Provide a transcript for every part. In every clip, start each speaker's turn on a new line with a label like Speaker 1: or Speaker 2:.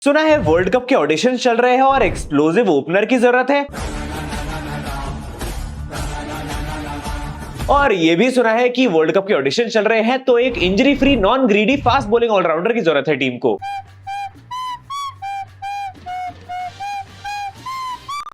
Speaker 1: सुना है world cup के ऑडिशन चल रहे हैं और एक्सप्लोसिव ओपनर की जरूरत है। और ये भी सुना है कि वर्ल्ड कप के ऑडिशन चल रहे हैं तो एक injury free non greedy fast bowling all rounder की जरूरत है टीम को।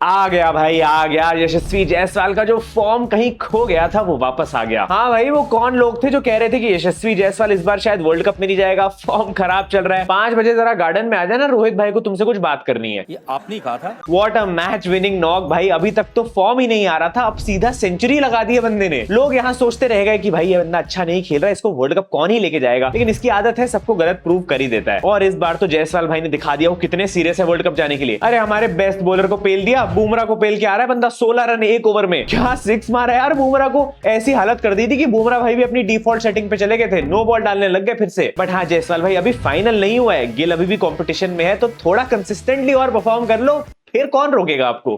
Speaker 1: आ गया भाई, आ गया। यशस्वी जायसवाल का जो फॉर्म कहीं खो गया था वो वापस आ गया। हाँ भाई, वो कौन लोग थे जो कह रहे थे कि यशस्वी जायसवाल इस बार शायद वर्ल्ड कप में नहीं जाएगा, फॉर्म खराब चल रहा है। 5 बजे जरा गार्डन में आ जाना रोहित भाई को, तुमसे कुछ बात करनी है।
Speaker 2: ये आपने कहा था।
Speaker 1: What a match winning knock भाई, अभी तक तो फॉर्म ही नहीं आ रहा था, अब सीधा सेंचुरी लगा दी है बंदे ने। लोग यहाँ सोचते रह गए कि भाई ये बंदा अच्छा नहीं खेल रहा है, इसको वर्ल्ड कप कौन ही लेके जाएगा, लेकिन इसकी आदत है सबको गलत प्रूव कर ही देता है। और इस बार तो जायसवाल भाई ने दिखा दिया वो कितने सीरियस है वर्ल्ड कप जाने के लिए। अरे हमारे बेस्ट बॉलर को पेल दिया, बुमराह को पेल के आ रहा है बंदा। 16 रन 1 ओवर में, क्या 6 मारा यार बुमराह को। ऐसी हालत कर दी थी कि बुमराह भाई भी अपनी डिफॉल्ट सेटिंग पे चले गए थे, नो बॉल डालने लग गए फिर से। बट हाँ जायसवाल भाई अभी फाइनल नहीं हुआ है, गिल अभी भी कंपटीशन में है, तो थोड़ा कंसिस्टेंटली और परफॉर्म कर लो, फिर कौन रोकेगा आपको।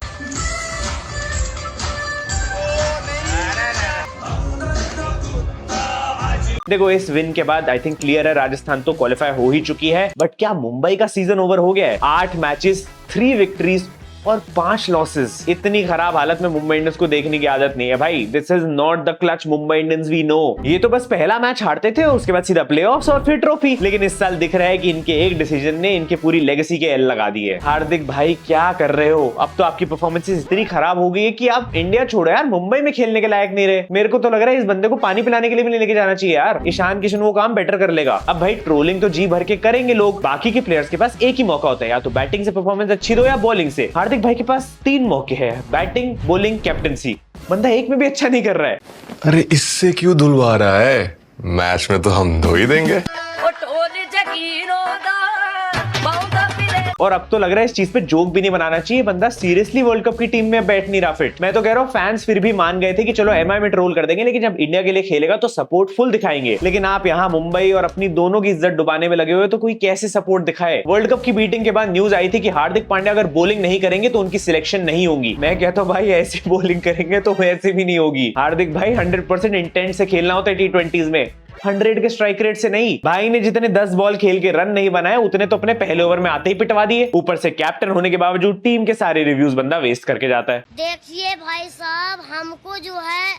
Speaker 1: देखो इस विन के बाद आई थिंक क्लियर है राजस्थान तो क्वालिफाई हो ही चुकी है। बट क्या मुंबई का सीजन ओवर हो गया है? 8 मैचेस, 3 विक्ट्रीज और 5 लॉसेस। इतनी खराब हालत में मुंबई इंडियंस को देखने की आदत नहीं है भाई। This is not the clutch Mumbai Indians we know. ये तो बस पहला मैच हारते थे और उसके बाद सीधा प्लेऑफ्स और फिर ट्रॉफी। लेकिन इस साल दिख रहा है कि इनके एक डिसीजन ने इनके पूरी लेगेसी के एल लगा दी है। हार्दिक भाई क्या कर रहे हो? अब तो आपकी परफॉर्मेंसेस इतनी खराब हो गई है कि आप इंडिया छोड़ो यार, मुंबई में खेलने के लायक नहीं रहे। मेरे को तो लग रहा है इस बंदे को पानी पिलाने के लिए भी नहीं लेके जाना चाहिए यार। ईशान किशन वो काम बेटर कर लेगा। अब भाई ट्रोलिंग तो जी भर के करेंगे लोग, बाकी के प्लेयर्स के पास एक ही मौका होता है, या तो बैटिंग से परफॉर्मेंस अच्छी दो या बॉलिंग से। हार्दिक भाई के पास 3 मौके हैं, बैटिंग, बॉलिंग, कैप्टेंसी। बंदा एक में भी अच्छा नहीं कर रहा है।
Speaker 3: अरे इससे क्यों धुलवा रहा है? मैच में तो हम धो ही देंगे।
Speaker 1: और अब तो लग रहा है इस चीज पे जोक भी नहीं बनाना चाहिए, बंदा सीरियसली वर्ल्ड कप की टीम में बैठ नहीं रहा फिट। मैं तो कह रहा हूँ फैंस फिर भी मान गए थे कि चलो एमआई में ट्रोल कर देंगे, लेकिन जब इंडिया के लिए खेलेगा तो सपोर्ट फुल दिखाएंगे। लेकिन आप यहाँ मुंबई और अपनी दोनों की इज्जत डुबाने में लगे हुए, तो कोई कैसे सपोर्ट दिखाए? वर्ल्ड कप की बीटिंग के बाद न्यूज आई थी कि हार्दिक पांड्या अगर बॉलिंग नहीं करेंगे तो उनकी सिलेक्शन नहीं होगी। मैं कहता हूँ भाई ऐसी बॉलिंग करेंगे तो वैसे भी नहीं होगी। हार्दिक भाई 100% इंटेंट से खेलना होता है T20s में, 100 के स्ट्राइक रेट से नहीं। भाई ने जितने 10 बॉल खेल के रन नहीं बनाए उतने तो अपने पहले ओवर में आते ही पिटवा दिए। ऊपर से कैप्टन होने के बावजूद टीम के सारे रिव्यूज बंदा वेस्ट करके जाता है।
Speaker 4: देखिए भाई साहब, हमको जो है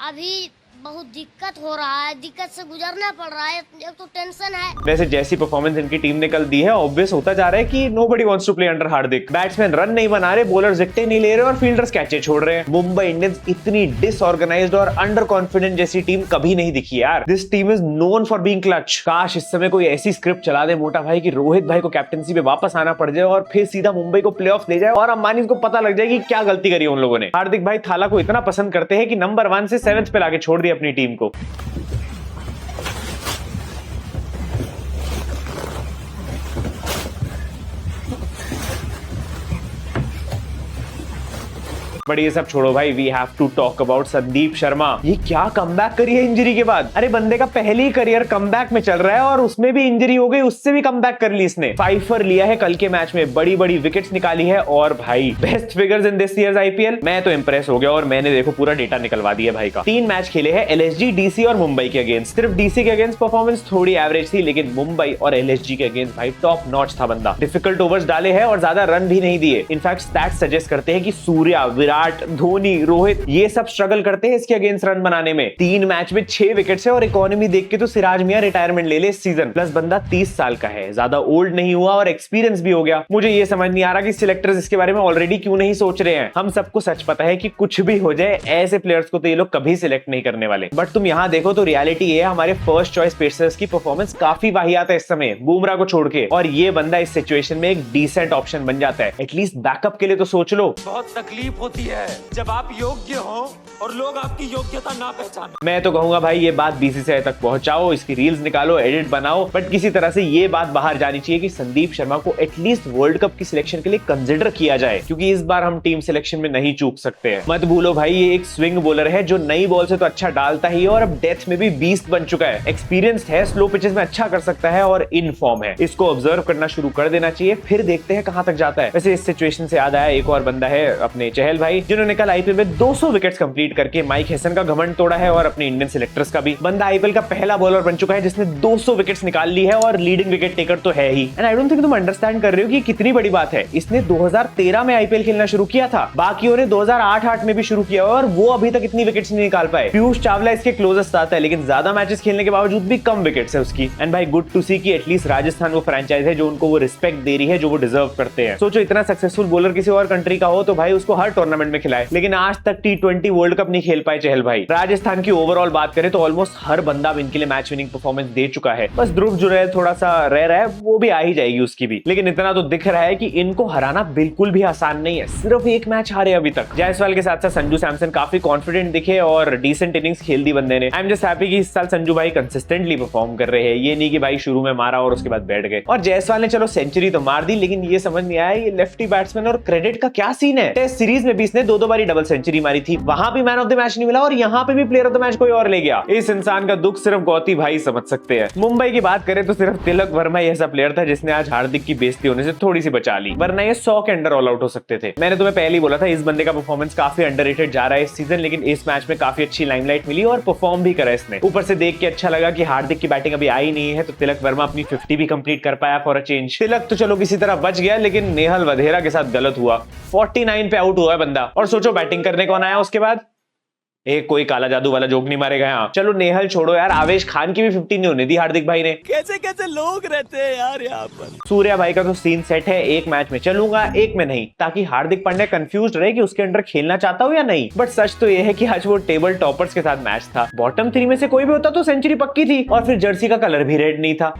Speaker 4: अभी बहुत दिक्कत हो रहा है, दिक्कत से गुजरना पड़ रहा है, एक तो टेंशन है।
Speaker 1: वैसे जैसी परफॉर्मेंस इनकी टीम ने कल दी है, ऑब्वियस होता जा रहा है कि nobody wants to play under Hardik. Batsman run नहीं बना रहे, बॉलर्स विकेटें नहीं ले रहे और फील्डर्स कैचे छोड़ रहे हैं। मुंबई इंडियंस इतनी डिसऑर्गेनाइज्ड और अंडर कॉन्फिडेंट जैसी टीम कभी नहीं दिखी यार। This team is known for being clutch. काश इस समय कोई ऐसी स्क्रिप्ट चला दे मोटा भाई कि रोहित भाई को कैप्टनसी पे वापस आना पड़ जाए और फिर सीधा मुंबई को प्लेऑफ ले जाए और अंबानी को पता लग जाए कि क्या गलती करी उन लोगों ने। हार्दिक भाई थाला को इतना पसंद करते हैं कि नंबर 1 से 7th पे लाके छोड़ दिया अपनी टीम को। बट ये सब छोड़ो भाई, we have to talk about Sandeep Sharma. ये क्या कमबैक करी है इंजरी के बाद। अरे बंदे का पहली करियर कमबैक में चल रहा है और उसमें भी इंजरी हो गई, उससे भी कमबैक कर ली इसने। 5 for लिया है कल के मैच में, बड़ी बड़ी विकेट्स निकाली है और भाई best figures in this years IPL. मैं तो इंप्रेस हो गया और मैंने देखो पूरा डेटा निकलवा दिया भाई का। 3 मैच खेले हैं एलएसजी, डीसी और मुंबई के अगेंस्ट। सिर्फ डीसी के अगेंस्ट परफॉर्मेंस थोड़ी एवरेज थी, लेकिन मुंबई और एलएसजी के अगेंस्ट भाई टॉप नॉच था बंदा। डिफिकल्ट ओवर्स डाले हैं और ज्यादा रन भी नहीं दिए। इनफैक्ट स्टैट्स सजेस्ट करते हैं कि सूर्या, विराट, धोनी, रोहित ये सब स्ट्रगल करते हैं इसके अगेंस्ट रन बनाने में। 3 मैच में 6 विकेट्स है और इकोनॉमी देख के तो सिराज मियां रिटायरमेंट ले ले इस सीजन। प्लस बंदा 30 साल का है, ज्यादा ओल्ड नहीं हुआ और एक्सपीरियंस भी हो गया। मुझे ये समझ नहीं आ रहा कि सिलेक्टर्स इसके बारे में ऑलरेडी क्यों नहीं सोच रहे हैं। हम सबको सच पता है कि कुछ भी हो जाए ऐसे प्लेयर्स को तो ये लोग कभी सिलेक्ट नहीं करने वाले। बट तुम यहाँ देखो तो रियलिटी ये है, हमारे फर्स्ट चॉइस पेसर्स की परफॉर्मेंस काफी वाहियात है इस समय, बुमराह को छोड़ के। और ये बंदा इस सिचुएशन में एक डिसेंट ऑप्शन बन जाता है। एटलीस्ट बैकअप के लिए तो सोच लो।
Speaker 2: बहुत तकलीफ होती है जब आप योग्य हो और लोग आपकी योग्यता ना पहचाने।
Speaker 1: मैं तो कहूंगा भाई ये बात बीसीसीआई तक पहुंचाओ, इसकी रील्स निकालो, एडिट बनाओ, बट किसी तरह से ये बात बाहर जानी चाहिए कि संदीप शर्मा को एटलीस्ट वर्ल्ड कप की सिलेक्शन के लिए कंसिडर किया जाए, क्योंकि इस बार हम टीम सिलेक्शन में नहीं चूक सकते हैं। मत भूलो भाई ये एक स्विंग बॉलर है जो नई बॉल से तो अच्छा डालता ही और अब डेथ में भी बीस्ट बन चुका है। एक्सपीरियंस्ड है, स्लो पिचेस में अच्छा कर सकता है और इन फॉर्म है। इसको ऑब्जर्व करना शुरू कर देना चाहिए, फिर देखते हैं कहां तक जाता है। वैसे इस सिचुएशन से याद आया, एक और बंदा है अपने चहल भाई, जिन्होंने कल आईपीएल में 200 विकेट्स कंप्लीट बीट करके माइक हेसन का घमंड तोड़ा है और अपने इंडियन सिलेक्टर्स का भी। बंदा आईपीएल का पहला बॉलर बन चुका है जिसने 200 विकेट्स निकाल ली है और लीडिंग विकेट टेकर तो है ही। एंड आई डोंट थिंक तुम अंडरस्टैंड कर रहे हो कि कितनी बड़ी बात है। इसने 2013 में आईपीएल खेलना शुरू किया था, बाकियों ने 2008 में भी शुरू किया और वो अभी तक इतनी विकेट्स नहीं निकाल पाए। पीयूष चावला इसके क्लोजेस्ट आता है लेकिन ज्यादा मैचेस खेलने के बावजूद भी कम विकेट्स है उसकी। एंड भाई गुड टू सी कि एटलीस्ट राजस्थान वो फ्रेंचाइज है जो उनको वो रिस्पेक्ट दे रही है जो वो डिजर्व करते हैं। सोचो इतना सक्सेसफुल बॉलर किसी और कंट्री का हो तो भाई उसको हर टूर्नामेंट में खिलाए, लेकिन आज तक T20 वर्ल्ड कप नहीं खेल पाए चहल भाई। राजस्थान की ओवरऑल बात करें तो ऑलमोस्ट हर बंदा इनके लिए मैच विनिंग परफॉर्मेंस दे चुका है। बस ध्रुव जुरैल थोड़ा सा रह रहा है, वो भी आ ही जाएगी उसकी भी। लेकिन इतना तो दिख रहा है कि इनको हराना बिल्कुल भी आसान नहीं है। सिर्फ एक मैच हारे अभी तक। जायसवाल के साथ साथ संजू सैमसन काफी कॉन्फिडेंट दिखे और डिसेंट इनिंग्स खेल दी बंदे ने। आई एम जस्ट हैप्पी कि इस साल संजू भाई कंसिस्टेंटली परफॉर्म कर रहे हैं, ये नहीं कि भाई शुरू में मारा और उसके बाद बैठ गए। और जायसवाल ने चलो सेंचुरी तो मार दी, लेकिन ये समझ नहीं आया ये लेफ्टी बैट्समैन और क्रेडिट का क्या सीन है। टेस्ट सीरीज में भी इसने दो बारी डबल सेंचुरी मारी थी, वहां भी मैन ऑफ द मैच नहीं मिला और यहाँ पे भी प्लेयर ऑफ द मैच कोई और ले गया। इस इंसान का दुख सिर्फ गौती भाई समझ सकते हैं। मुंबई की बात करें तो सिर्फ तिलक वर्मा ही ऐसा प्लेयर था जिसने आज हार्दिक की बेइज्जती होने से थोड़ी सी बचा ली, वरना ये 100 के अंडर ऑल आउट हो सकते थे। मैंने तुम्हें पहले ही बोला था इस बंदे का परफॉर्मेंस काफी अंडररेटेड जा रहा है इस सीजन, लेकिन इस मैच में काफी अच्छी लाइमलाइट मिली और परफॉर्म भी करा इसने। ऊपर से देख के अच्छा लगा कि हार्दिक की बैटिंग अभी आई नहीं है तो तिलक वर्मा अपनी 50 भी कंप्लीट कर पाया फॉर अ चेंज। तिलक तो चलो किसी तरह बच गया, लेकिन नेहल वधेरा के साथ गलत हुआ। 49 पे आउट हुआ है बंदा और सोचो बैटिंग करने कौन आया उसके बाद। एक कोई काला जादू वाला जोक नहीं मारेगा यहाँ। चलो नेहल छोड़ो यार, आवेश खान की भी 50 नहीं होने दी हार्दिक भाई ने।
Speaker 2: कैसे कैसे लोग रहते हैं यार यहाँ पर।
Speaker 1: सूर्या भाई का तो सीन सेट है, एक मैच में चलूंगा एक में नहीं, ताकि हार्दिक पांड्या कंफ्यूज रहे कि उसके अंडर खेलना चाहता हूँ या नहीं। बट सच तो ये है कि आज वो टेबल टॉपर्स के साथ मैच था। बॉटम 3 में से कोई भी होता तो सेंचुरी पक्की थी और फिर जर्सी का कलर भी रेड नहीं था।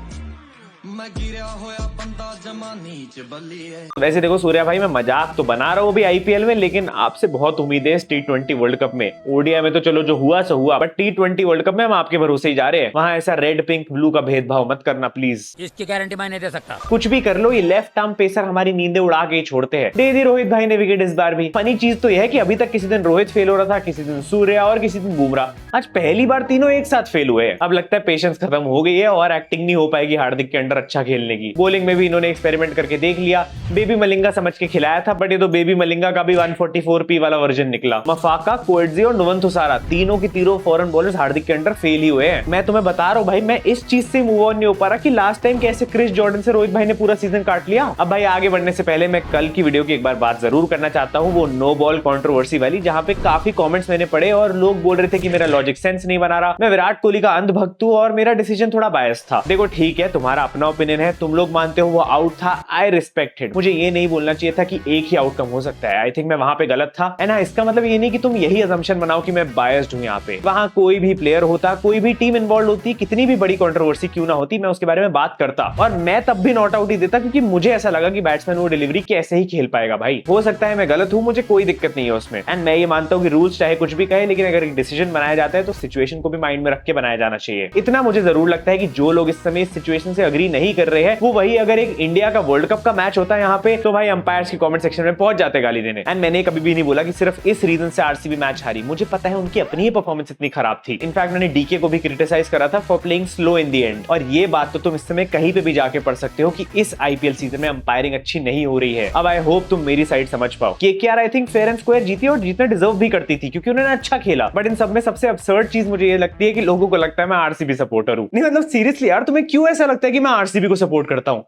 Speaker 1: वैसे देखो सूर्या भाई मैं मजाक तो बना रहा हूँ भी आईपीएल में, लेकिन आपसे बहुत उम्मीद है इस T20 वर्ल्ड कप में। ओडीआई में तो चलो जो हुआ सो हुआ, बट T20 वर्ल्ड कप में हम आपके भरोसे ही जा रहे हैं। वहां ऐसा रेड पिंक ब्लू का भेदभाव मत करना प्लीज।
Speaker 5: इसकी गारंटी मैं नहीं दे सकता।
Speaker 1: कुछ भी कर लो, ये लेफ्ट आर्म पेसर हमारी नींदें उड़ा के ही छोड़ते हैं। दे दी रोहित भाई ने विकेट इस बार भी। फनी चीज तो यह है कि अभी तक किसी दिन रोहित फेल हो रहा था, किसी दिन सूर्या और किसी दिन बुमराह। आज पहली बार तीनों एक साथ फेल हुए। अब लगता है पेशेंस खत्म हो गई है और एक्टिंग नहीं हो पाएगी हार्दिक के अंडर अच्छा खेलने की। बॉलिंग में भी इन्होंने एक्सपेरिमेंट करके देख लिया, बेबी मलिंगा समझ के खिलाया था, बट ये तो बेबी मलिंगा का भी 144p वाला वर्जन निकला। मफाका, कोएट्जी और नुवन थुसारा तीनों की तीनों फॉरेन बॉलर्स हार्दिक के अंडर फेल ही हुए हैं। मैं तुम्हें बता रहा हूँ भाई, मैं इस चीज से मूव ऑन नहीं हो पा रहा कि लास्ट टाइम कैसे क्रिस जॉर्डन से रोहित भाई ने पूरा सीजन काट लिया। अब भाई आगे बढ़ने से पहले मैं कल की वीडियो की एक बार बात जरूर करना चाहता हूँ, वो नो बॉल कंट्रोवर्सी वाली, जहाँ पे काफी कॉमेंट्स मैंने पढ़े और लोग बोल रहे थे कि मेरा लॉजिक सेंस नहीं बना रहा, मैं विराट कोहली का अंधभक्त हूँ और मेरा डिसीजन थोड़ा बायस था। देखो ठीक है, तुम्हारा अपना ओपिनियन है, तुम लोग मानते हो वो आउट था, आई रिस्पेक्टेड। मुझे ये नहीं बोलना चाहिए था कि एक ही आउटकम हो सकता है। आई थिंक मैं वहां पे गलत था। एंड इसका मतलब ये नहीं कि तुम यही अजम्पशन बनाओ कि मैं बायस्ड हूं। यहाँ पे वहां कोई भी प्लेयर होता, कोई भी टीम इन्वॉल्व होती, कितनी भी बड़ी कंट्रोवर्सी क्यों ना होती, मैं उसके बारे में बात करता और मैं तब भी नॉट आउट ही देता, क्योंकि मुझे ऐसा लगा कि बैट्समैन वो डिलीवरी कैसे ही खेल पाएगा। भाई हो सकता है मैं गलत हूं, मुझे कोई दिक्कत नहीं है उसमें। एंड मैं ये मानता हूं कि रूल्स चाहे कुछ भी कहे, लेकिन अगर एक डिसीजन बनाया जाता है तो सिचुएशन को भी माइंड में रख के बनाया जाना चाहिए। इतना मुझे जरूर लगता है कि जो लोग इस समय इस सिचुएशन से अग्री नहीं कर रहे हैं, वो वही अगर एक इंडिया का वर्ल्ड कप का मैच होता है यहाँ पे, तो भाई अंपायर्स की कमेंट सेक्शन में पहुंच जाते गाली देने। एंड मैंने कभी भी नहीं बोला कि सिर्फ इस रीजन से आरसीबी मैच हारी। मुझे पता है उनकी अपनी ही परफॉर्मेंस इतनी खराब थी। इनफैक्ट मैंने डीके को भी क्रिटिसाइज करा था for playing slow in the end. और ये बात तो तुम इस समय कहीं पे भी जाके पढ़ सकते हो कि इस आईपीएल सीजन में अंपायरिंग अच्छी नहीं हो रही है। अब आई होप तुम मेरी साइड समझ पाओ। KKR I think fair and square जीती और जीतना डिजर्व भी करती थी, क्योंकि उन्होंने अच्छा खेला। बट इन सब में सबसे अब्सर्ड चीज मुझे ये लगती है कि लोगों को लगता है मैं आरसीबी सपोर्टर हूं। नहीं मतलब सीरियसली यार, तुम्हें क्यों ऐसा लगता है कि मैं आरसीबी को सपोर्ट करता हूं?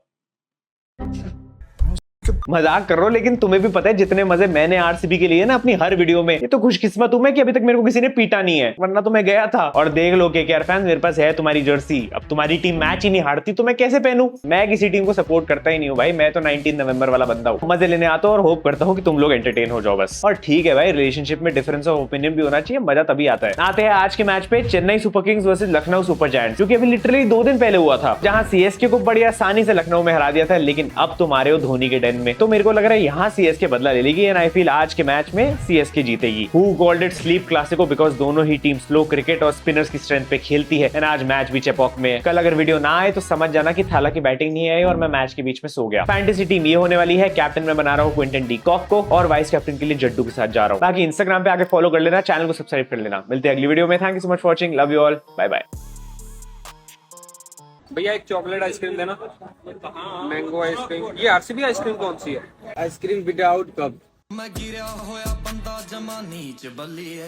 Speaker 1: मजाक कर रहा हूं, लेकिन तुम्हें भी पता है जितने मजे मैंने आरसीबी के लिए ना अपनी हर वीडियो में, ये तो खुशकिस्मत हूं मैं कि अभी तक मेरे को किसी ने पीटा नहीं है, वरना तो मैं गया था। और देख लो केकेआर फैंस, मेरे पास है तुम्हारी जर्सी। अब तुम्हारी टीम मैच ही नहीं हारती तो मैं कैसे पहनूं? मैं किसी टीम को सपोर्ट करता ही नहीं हूं भाई, मैं तो 19 नवंबर वाला बंदा हूं। मजे लेने आता हूं और होप करता हूं कि तुम लोग एंटरटेन हो जाओ बस। और ठीक है भाई, रिलेशनशिप में डिफरेंस ऑफ ओपिनियन भी होना चाहिए, मजा तभी आता है। आते हैं आज के मैच पे, Chennai super Kings versus Lucknow super giants, जो कि अभी लिटरली 2 दिन पहले हुआ था, जहां सीएसके को बड़ी आसानी से लखनऊ में हरा दिया था। लेकिन अब तुम आ रहे हो धोनी के डेन में, तो मेरे को लग रहा है यहाँ सीएसके बदला ले लेगी। एंड आई फील आज के मैच में सीएसके जीतेगी। Who called it sleep Clasico, because दोनों ही टीम स्लो क्रिकेट और स्पिनर्स की स्ट्रेंथ पे खेलती है। एंड आज मैच भी चेपॉक में। कल अगर वीडियो ना आए तो समझ जाना कि थाला की बैटिंग नहीं आई और मैं मैच के बीच में सो गया। फैंटेसी टीम ये होने वाली है, कैप्टन मैं बना रहा हूँ क्विंटन डी कॉक को और वाइस कैप्टन के लिए जड्डू के साथ जा रहा हूँ। बाकी इंस्टाग्राम पे आके फॉलो कर लेना, चैनल को सब्सक्राइब कर लेना। मिलते हैं अगली वीडियो में। Thank you so much for watching, love you all, bye bye.
Speaker 6: भैया एक चॉकलेट आइसक्रीम देना, मैंगो आइसक्रीम। ये आरसीबी आइसक्रीम कौन सी है?
Speaker 7: Ice cream without cup.
Speaker 8: मैं गिरा होया बंदा जमा नीच बल्ली है।